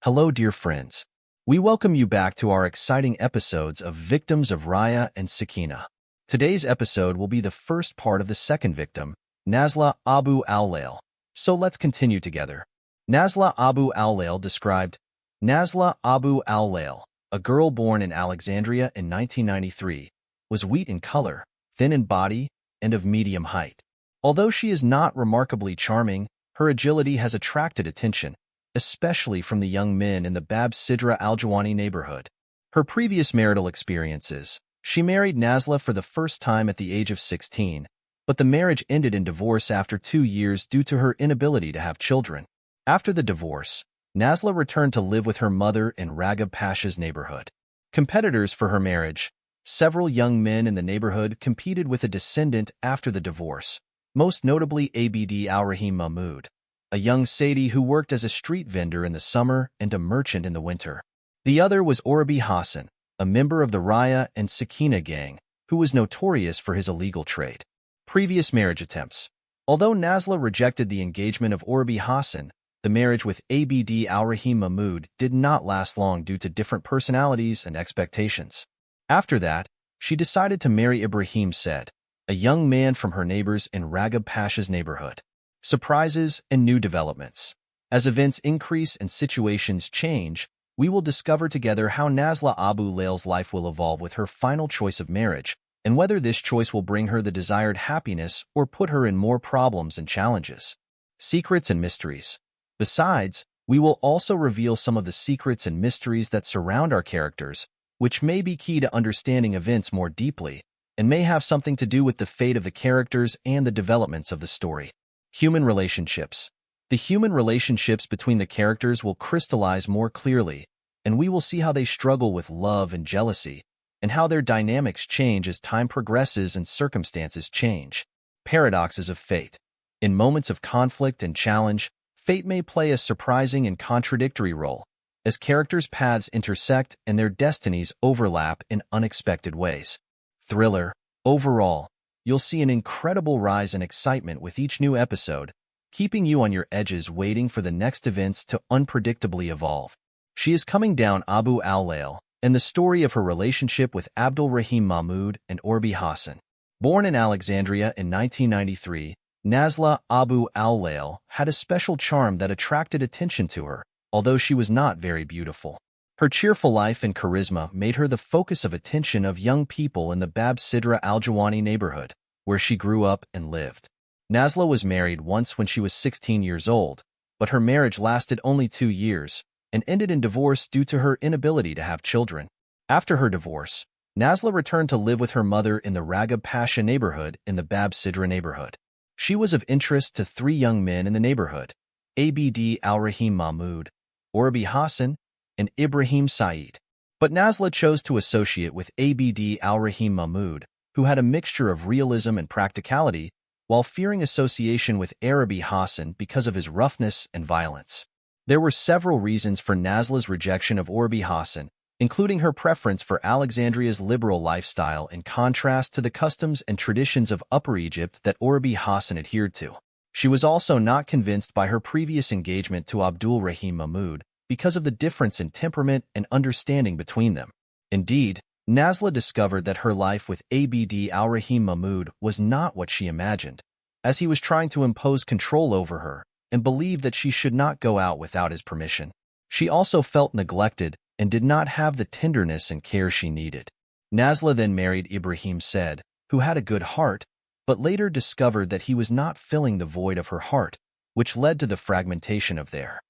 Hello, dear friends. We welcome you back to our exciting episodes of Victims of Raya and Sakina. Today's episode will be the first part of the second victim, Nazla Abu Al-Layl. So let's continue together. Nazla Abu Al-Layl described, Nazla Abu Al-Layl, a girl born in Alexandria in 1993, was wheat in color, thin in body, and of medium height. Although she is not remarkably charming, her agility has attracted attention, especially from the young men in the Bab Sidra Al-Jawani neighborhood. Her previous marital experiences: she married Nazla for the first time at the age of 16, but the marriage ended in divorce after 2 years due to her inability to have children. After the divorce, Nazla returned to live with her mother in Ragheb Pasha's neighborhood. Competitors for her marriage: several young men in the neighborhood competed with a descendant after the divorce, most notably Abd al-Rahim Mahmud, a young Saidi who worked as a street vendor in the summer and a merchant in the winter. The other was Ragheb Pasha, a member of the Raya and Sakina gang, who was notorious for his illegal trade. Previous marriage attempts: although Nazla rejected the engagement of Ragheb Pasha, the marriage with Abd al-Rahim Mahmud did not last long due to different personalities and expectations. After that, she decided to marry Ibrahim Said, a young man from her neighbors in Ragheb Pasha's neighborhood. Surprises and new developments. As events increase and situations change, we will discover together how Nazla Abu Al-Layl's life will evolve with her final choice of marriage, and whether this choice will bring her the desired happiness or put her in more problems and challenges. Secrets and mysteries. Besides, we will also reveal some of the secrets and mysteries that surround our characters, which may be key to understanding events more deeply, and may have something to do with the fate of the characters and the developments of the story. Human relationships. The human relationships between the characters will crystallize more clearly, and we will see how they struggle with love and jealousy, and how their dynamics change as time progresses and circumstances change. Paradoxes of fate. In moments of conflict and challenge, fate may play a surprising and contradictory role, as characters' paths intersect and their destinies overlap in unexpected ways. Thriller. Overall, you'll see an incredible rise in excitement with each new episode, keeping you on your edges waiting for the next events to unpredictably evolve. She is coming down Abu Al-Layl, and the story of her relationship with Abdul Rahim Mahmud and Ragheb Pasha. Born in Alexandria in 1993, Nazla Abu Al-Layl had a special charm that attracted attention to her, although she was not very beautiful. Her cheerful life and charisma made her the focus of attention of young people in the Bab Sidra Al-Jawani neighborhood, where she grew up and lived. Nazla was married once when she was 16 years old, but her marriage lasted only 2 years and ended in divorce due to her inability to have children. After her divorce, Nazla returned to live with her mother in the Ragheb Pasha neighborhood in the Bab Sidra neighborhood. She was of interest to 3 young men in the neighborhood: Abd al-Rahim Mahmud, Ragheb Pasha, and Ibrahim Said. But Nazla chose to associate with Abd al-Rahim Mahmud, who had a mixture of realism and practicality, while fearing association with Ragheb Pasha because of his roughness and violence. There were several reasons for Nazla's rejection of Ragheb Pasha, including her preference for Alexandria's liberal lifestyle in contrast to the customs and traditions of Upper Egypt that Ragheb Pasha adhered to. She was also not convinced by her previous engagement to Abdul Rahim Mahmud, because of the difference in temperament and understanding between them. Indeed, Nazla discovered that her life with Abd al-Rahim Mahmud was not what she imagined, as he was trying to impose control over her and believed that she should not go out without his permission. She also felt neglected and did not have the tenderness and care she needed. Nazla then married Ibrahim Said, who had a good heart, but later discovered that he was not filling the void of her heart, which led to the fragmentation of their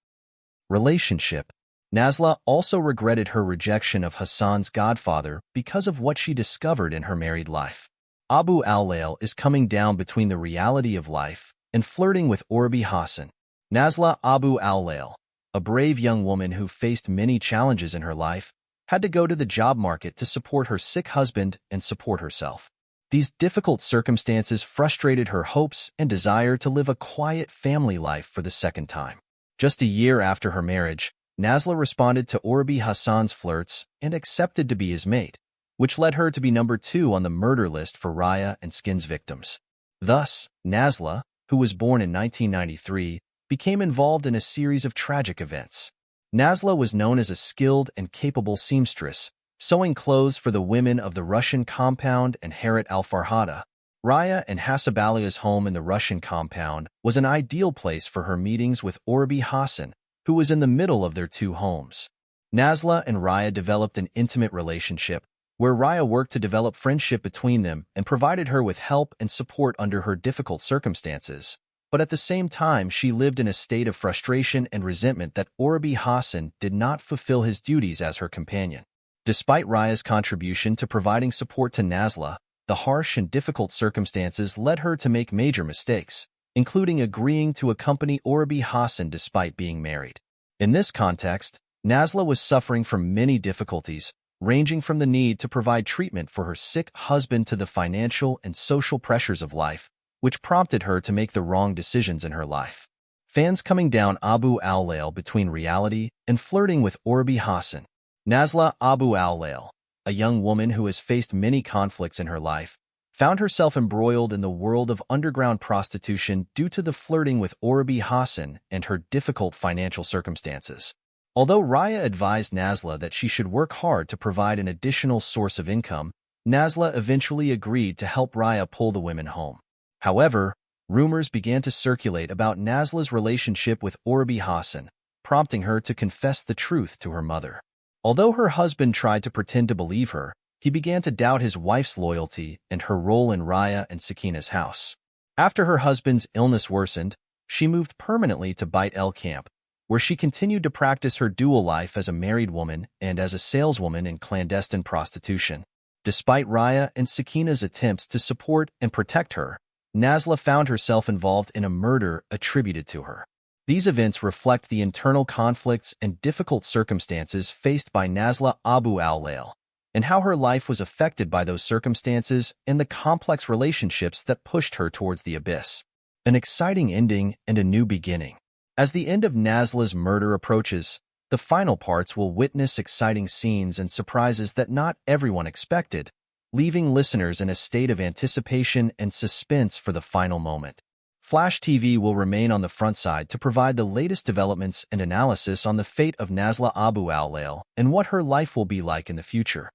relationship. Nazla also regretted her rejection of Hassan's godfather because of what she discovered in her married life. Abu Al-Layl is coming down between the reality of life and flirting with Ragheb Pasha. Nazla Abu Al-Layl, a brave young woman who faced many challenges in her life, had to go to the job market to support her sick husband and support herself. These difficult circumstances frustrated her hopes and desire to live a quiet family life for the second time. Just a year after her marriage, Nazla responded to Ragheb Pasha's flirts and accepted to be his mate, which led her to be number 2 on the murder list for Raya and Sakina's victims. Thus, Nazla, who was born in 1993, became involved in a series of tragic events. Nazla was known as a skilled and capable seamstress, sewing clothes for the women of the Russian compound and Harat al-Farhada. Raya and Hasabalia's home in the Russian compound was an ideal place for her meetings with Orbi Hassan, who was in the middle of their two homes. Nazla and Raya developed an intimate relationship, where Raya worked to develop friendship between them and provided her with help and support under her difficult circumstances. But at the same time, she lived in a state of frustration and resentment that Orbi Hassan did not fulfill his duties as her companion. Despite Raya's contribution to providing support to Nazla, the harsh and difficult circumstances led her to make major mistakes, including agreeing to accompany Orbi Hassan despite being married. In this context, Nazla was suffering from many difficulties, ranging from the need to provide treatment for her sick husband to the financial and social pressures of life, which prompted her to make the wrong decisions in her life. Fans coming down Abu Al-Layl between reality and flirting with Orbi Hassan. Nazla Abu Al-Layl, a young woman who has faced many conflicts in her life, found herself embroiled in the world of underground prostitution due to the flirting with Orbi Hassan and her difficult financial circumstances. Although Raya advised Nazla that she should work hard to provide an additional source of income, Nazla eventually agreed to help Raya pull the women home. However, rumors began to circulate about Nazla's relationship with Orbi Hassan, prompting her to confess the truth to her mother. Although her husband tried to pretend to believe her, he began to doubt his wife's loyalty and her role in Raya and Sakina's house. After her husband's illness worsened, she moved permanently to Beit El Camp, where she continued to practice her dual life as a married woman and as a saleswoman in clandestine prostitution. Despite Raya and Sakina's attempts to support and protect her, Nazla found herself involved in a murder attributed to her. These events reflect the internal conflicts and difficult circumstances faced by Nazla Abu Al-Layl, and how her life was affected by those circumstances and the complex relationships that pushed her towards the abyss. An exciting ending and a new beginning. As the end of Nazla's murder approaches, the final parts will witness exciting scenes and surprises that not everyone expected, leaving listeners in a state of anticipation and suspense for the final moment. Flash TV will remain on the front side to provide the latest developments and analysis on the fate of Nazla Abu Al-Layl and what her life will be like in the future.